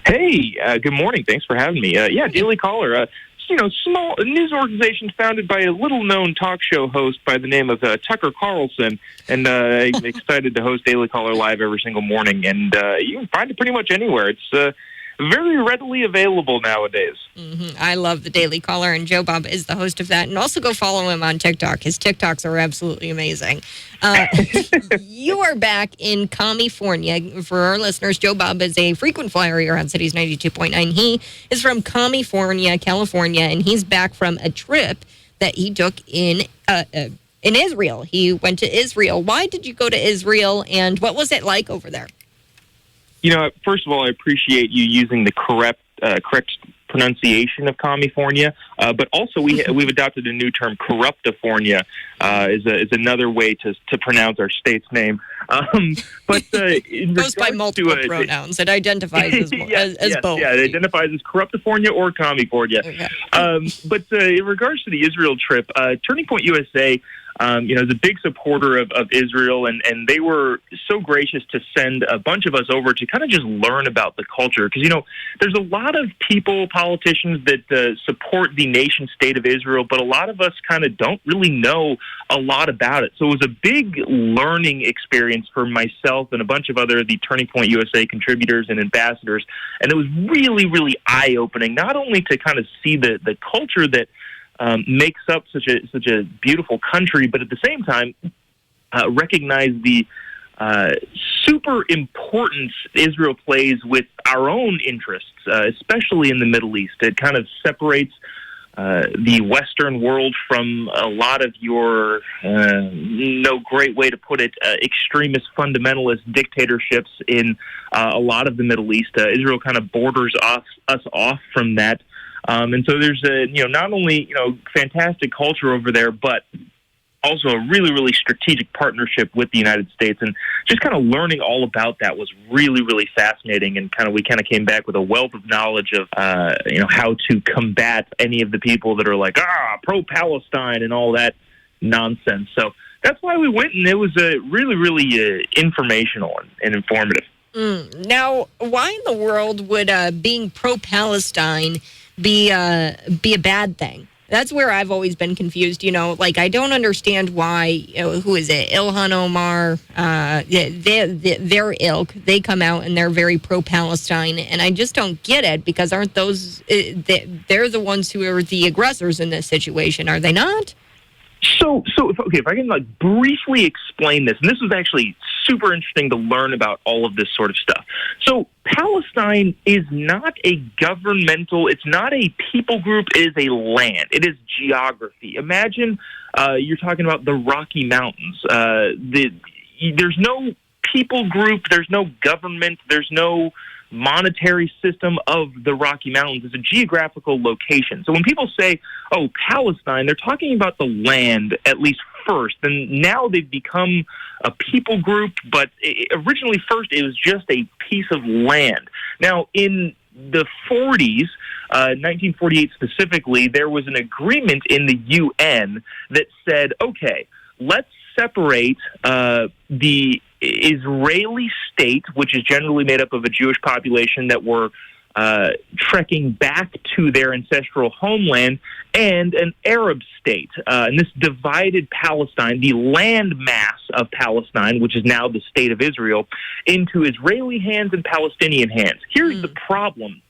Hey, good morning. Thanks for having me. Daily Caller. Small news organization founded by a little-known talk show host by the name of Tucker Carlson, and I'm excited to host Daily Caller live every single morning. And you can find it pretty much anywhere. It's very readily available nowadays. I love the Daily Caller, and Jobob is the host of that. And also go follow him on TikTok. His TikToks are absolutely amazing. You are back in California. For our listeners, Jobob is a frequent flyer here on Cities 92.9. He is from California, and he's back from a trip that he took in Israel. He went to Israel. Why did you go to Israel, and what was it like over there? First of all, I appreciate you using the correct pronunciation of California, but also we've adopted a new term. Corruptifornia is another way to pronounce our state's name. Goes by multiple pronouns. It identifies as both. Yeah, it identifies as Corruptifornia or California. Okay. But in regards to the Israel trip, Turning Point USA is a big supporter of Israel, and they were so gracious to send a bunch of us over to kind of just learn about the culture. Because, there's a lot of people, politicians that support the nation state of Israel, but a lot of us kind of don't really know a lot about it. So it was a big learning experience for myself and a bunch of other the Turning Point USA contributors and ambassadors. And it was really, really eye-opening, not only to kind of see the culture that makes up such a beautiful country, but at the same time, recognize the super importance Israel plays with our own interests, especially in the Middle East. It kind of separates the Western world from a lot of your, no great way to put it, extremist fundamentalist dictatorships in a lot of the Middle East. Israel kind of borders us off from that. And so there's not only, fantastic culture over there, but also a really, really strategic partnership with the United States. And just kind of learning all about that was really, really fascinating. And we came back with a wealth of knowledge of, how to combat any of the people that are like, pro-Palestine and all that nonsense. So that's why we went, and it was really, really informational and informative. Now, why in the world would being pro-Palestine be a bad thing? That's where I've always been confused. I don't understand why. Who is it? Ilhan Omar. Their ilk. They come out and they're very pro-Palestine, and I just don't get it, because aren't those? They're the ones who are the aggressors in this situation, are they not? So if I can briefly explain this, and this was actually super interesting to learn about all of this sort of stuff. So Palestine is not a governmental, it's not a people group, it is a land. It is geography. Imagine you're talking about the Rocky Mountains. There's no people group, there's no government, there's no monetary system of the Rocky Mountains. It's a geographical location. So when people say, Palestine, they're talking about the land, at least first. And now they've become a people group, but originally first it was just a piece of land. Now, in the 40s, 1948 specifically, there was an agreement in the UN that said, okay, let's separate the Israeli state, which is generally made up of a Jewish population that were trekking back to their ancestral homeland, and an Arab state. And this divided Palestine, the land mass of Palestine, which is now the state of Israel, into Israeli hands and Palestinian hands. Here's the problem.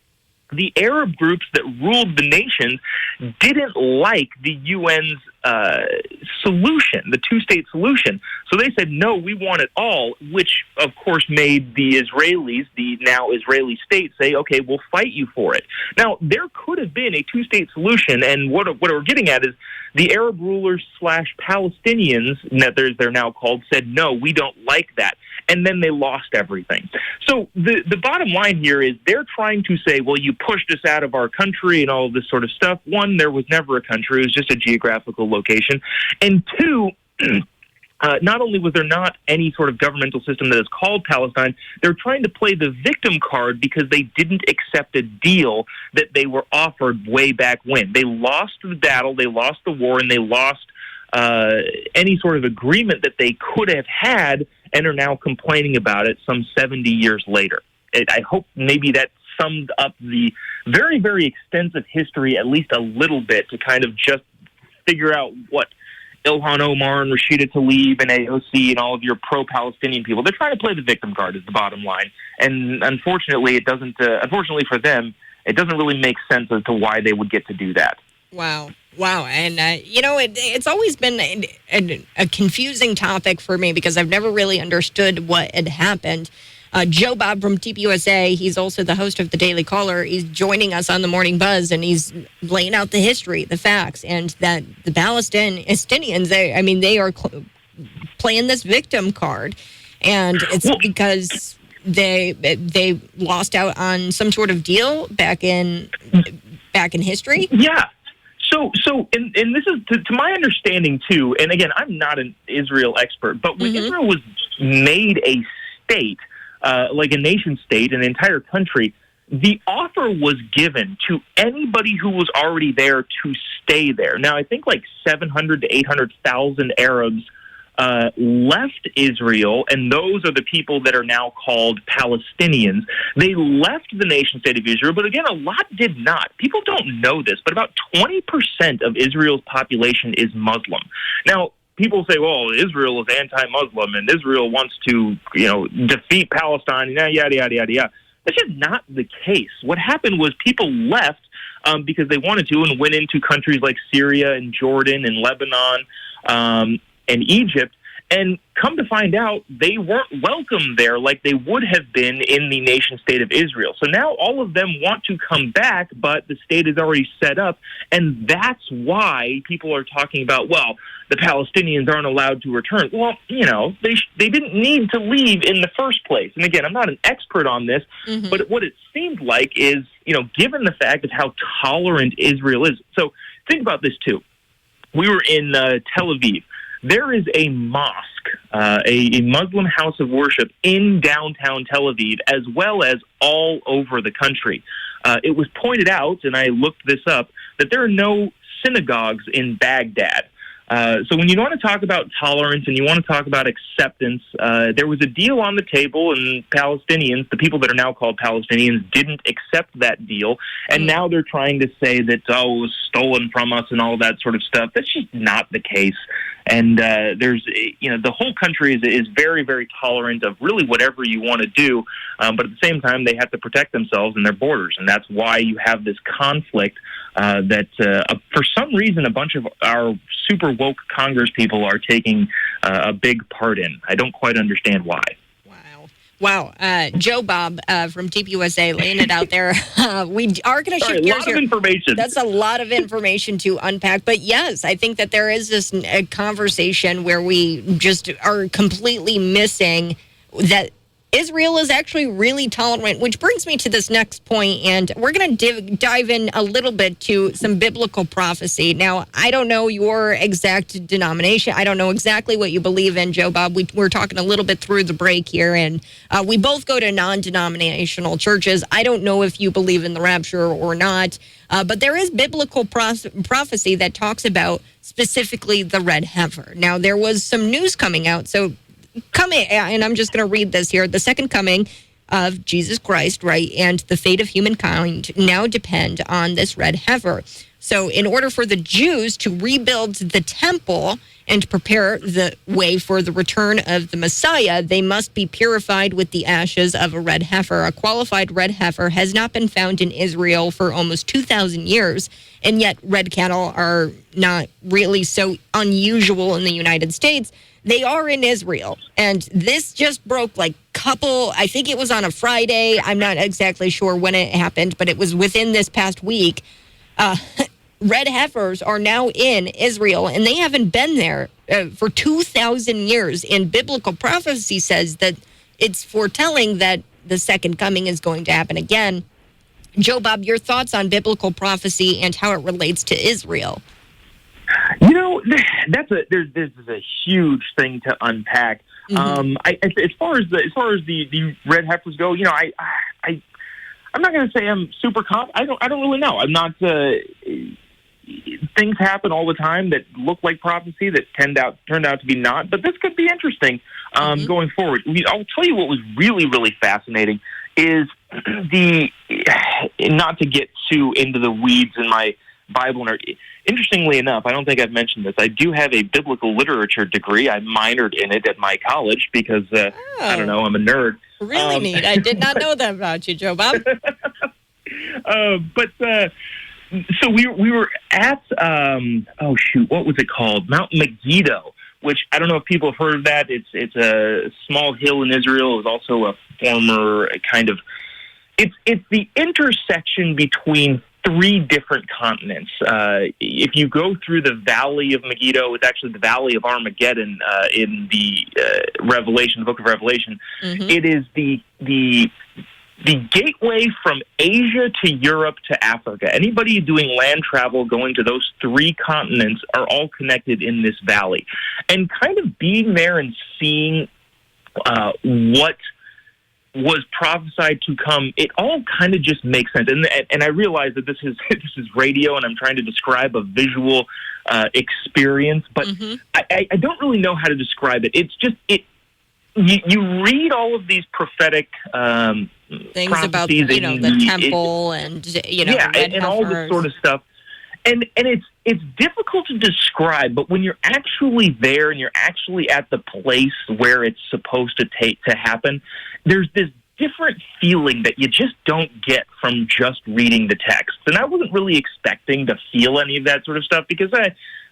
The Arab groups that ruled the nation didn't like the UN's solution, the two-state solution. So they said, no, we want it all, which, of course, made the Israelis, the now Israeli state, say, okay, we'll fight you for it. Now, there could have been a two-state solution, and what we're getting at is the Arab rulers / Palestinians, they're now called, said, no, we don't like that. And then they lost everything. So the bottom line here is they're trying to say, well, you pushed us out of our country and all of this sort of stuff. One, there was never a country. It was just a geographical location. And two, not only was there not any sort of governmental system that is called Palestine, they're trying to play the victim card because they didn't accept a deal that they were offered way back when. They lost the battle, they lost the war, and they lost any sort of agreement that they could have had, and are now complaining about it some 70 years later. I hope maybe that summed up the very, very extensive history at least a little bit to kind of just figure out what Ilhan Omar and Rashida Tlaib and AOC and all of your pro-Palestinian people, they're trying to play the victim card is the bottom line. And unfortunately, it doesn't, unfortunately for them, it doesn't really make sense as to why they would get to do that. Wow. And, it's always been a confusing topic for me because I've never really understood what had happened. Jobob from TPUSA, he's also the host of the Daily Caller. He's joining us on the Morning Buzz, and he's laying out the history, the facts, and that the Palestinians, they are playing this victim card. And it's because they lost out on some sort of deal back in history. Yeah. So, and this is to my understanding too. And again, I'm not an Israel expert, but when Israel was made a state, like a nation state, an entire country, the offer was given to anybody who was already there to stay there. Now, I think like 700 to 800,000 Arabs left Israel, and those are the people that are now called Palestinians. They left the nation state of Israel, but again, a lot did not. People don't know this, but about 20% of Israel's population is Muslim. Now, people say, well, Israel is anti-Muslim, and Israel wants to, defeat Palestine, yada, yada, yada, yada. That's just not the case. What happened was people left because they wanted to and went into countries like Syria and Jordan and Lebanon, and Egypt, and come to find out, they weren't welcome there like they would have been in the nation-state of Israel. So now all of them want to come back, but the state is already set up, and that's why people are talking about, well, the Palestinians aren't allowed to return. Well, they didn't need to leave in the first place. And again, I'm not an expert on this, but what it seemed like is, given the fact of how tolerant Israel is. So think about this, too. We were in Tel Aviv. There is a mosque, a Muslim house of worship in downtown Tel Aviv, as well as all over the country. It was pointed out, and I looked this up, that there are no synagogues in Baghdad. So when you want to talk about tolerance and you want to talk about acceptance, there was a deal on the table, and Palestinians, the people that are now called Palestinians, didn't accept that deal, and now they're trying to say that, it was stolen from us and all that sort of stuff. That's just not the case. And there's, the whole country is very, very tolerant of really whatever you want to do, but at the same time, they have to protect themselves and their borders, and that's why you have this conflict that, for some reason, a bunch of our super woke Congress people are taking a big part in. I don't quite understand why. Wow. Jobob from TPUSA laying it out there. We are going to shift gears here. A lot of information. That's a lot of information to unpack. But yes, I think that there is this conversation where we just are completely missing that Israel is actually really tolerant, which brings me to this next point, and we're going to dive in a little bit to some biblical prophecy. Now, I don't know your exact denomination. I don't know exactly what you believe in, Jobob. We're talking a little bit through the break here, and we both go to non-denominational churches. I don't know if you believe in the rapture or not, but there is biblical prophecy that talks about specifically the red heifer. Now, there was some news coming out, so coming, and I'm just going to read this here. The second coming of Jesus Christ, right, and the fate of humankind now depend on this red heifer. So in order for the Jews to rebuild the temple and prepare the way for the return of the Messiah, they must be purified with the ashes of a red heifer. A qualified red heifer has not been found in Israel for almost 2,000 years, and yet red cattle are not really so unusual in the United States. They are in Israel, and this just broke I think it was on a Friday. I'm not exactly sure when it happened, but it was within this past week. Red heifers are now in Israel, and they haven't been there for 2,000 years. And biblical prophecy says that it's foretelling that the second coming is going to happen again. Jobob, your thoughts on biblical prophecy and how it relates to Israel? This is a huge thing to unpack. As far as the red heifers go, I'm not going to say I'm super confident. I don't really know. I'm not. Things happen all the time that look like prophecy that turned out to be not. But this could be interesting going forward. I'll tell you what was really, really fascinating is the not to get too into the weeds in my Bible nerd. Interestingly enough, I don't think I've mentioned this. I do have a biblical literature degrey. I minored in it at my college because I don't know, I'm a nerd. Really neat. I did not know that about you, Jobob. So we were at what was it called? Mount Megiddo, which I don't know if people have heard of that. It's a small hill in Israel. It was also a former kind of it's the intersection between three different continents. If you go through the Valley of Megiddo, it's actually the Valley of Armageddon in the Revelation, the Book of Revelation. Mm-hmm. It is the gateway from Asia to Europe to Africa. Anybody doing land travel going to those three continents are all connected in this valley. And kind of being there and seeing what was prophesied to come, it all kind of just makes sense. And I realize that this is radio, and I'm trying to describe a visual experience, but mm-hmm. I don't really know how to describe it. It's just you read all of these prophetic things about the temple and and all this sort of stuff, and it's difficult to describe. But when you're actually there and you're actually at the place where it's supposed to happen, there's this different feeling that you just don't get from just reading the text. And I wasn't really expecting to feel any of that sort of stuff because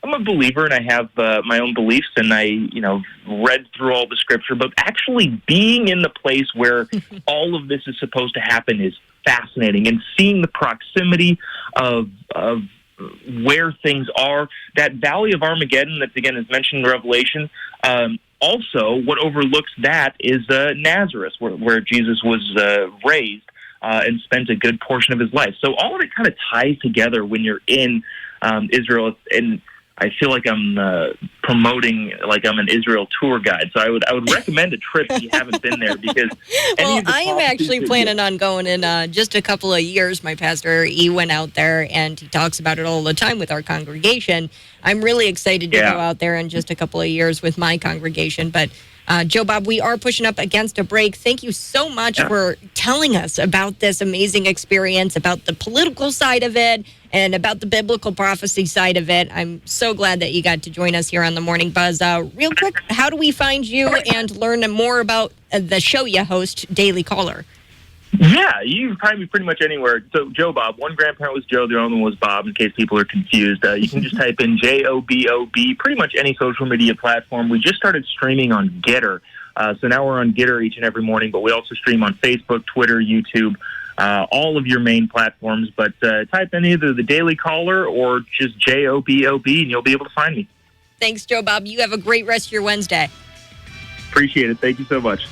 I'm a believer and I have my own beliefs, and I read through all the scripture. But actually being in the place where all of this is supposed to happen is fascinating, and seeing the proximity of where things are. That Valley of Armageddon, that again is mentioned in Revelation. Also, what overlooks that is Nazareth, where Jesus was raised and spent a good portion of his life. So all of it kind of ties together when you're in Israel, and I feel like I'm promoting like I'm an Israel tour guide. So I would recommend a trip if you haven't been there, because I am actually planning on going in just a couple of years. My pastor, he went out there and he talks about it all the time with our congregation. I'm really excited to go out there in just a couple of years with my congregation. But Jobob, we are pushing up against a break. Thank you so much for telling us about this amazing experience, about the political side of it, and about the biblical prophecy side of it. I'm so glad that you got to join us here on the Morning Buzz. Real quick, how do we find you and learn more about the show you host, Daily Caller? Yeah, you can find me pretty much anywhere. So Jobob, one grandparent was Joe, the other one was Bob, in case people are confused. You can just type in Jobob, pretty much any social media platform. We just started streaming on Getter. So now we're on Getter each and every morning, but we also stream on Facebook, Twitter, YouTube, all of your main platforms. But type in either the Daily Caller or just Jobob, and you'll be able to find me. Thanks, Jobob. You have a great rest of your Wednesday. Appreciate it. Thank you so much.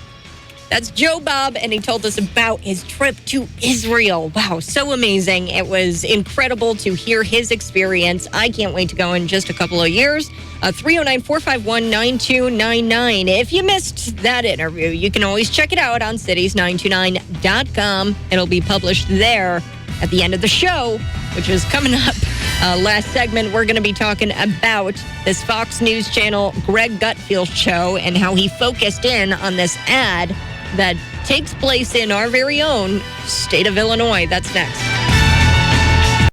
That's Jobob, and he told us about his trip to Israel. Wow, so amazing. It was incredible to hear his experience. I can't wait to go in just a couple of years. 309-451-9299. If you missed that interview, you can always check it out on cities929.com. It'll be published there at the end of the show, which is coming up. Last segment, we're going to be talking about this Fox News Channel Greg Gutfeld show and how he focused in on this ad that takes place in our very own state of Illinois. That's next.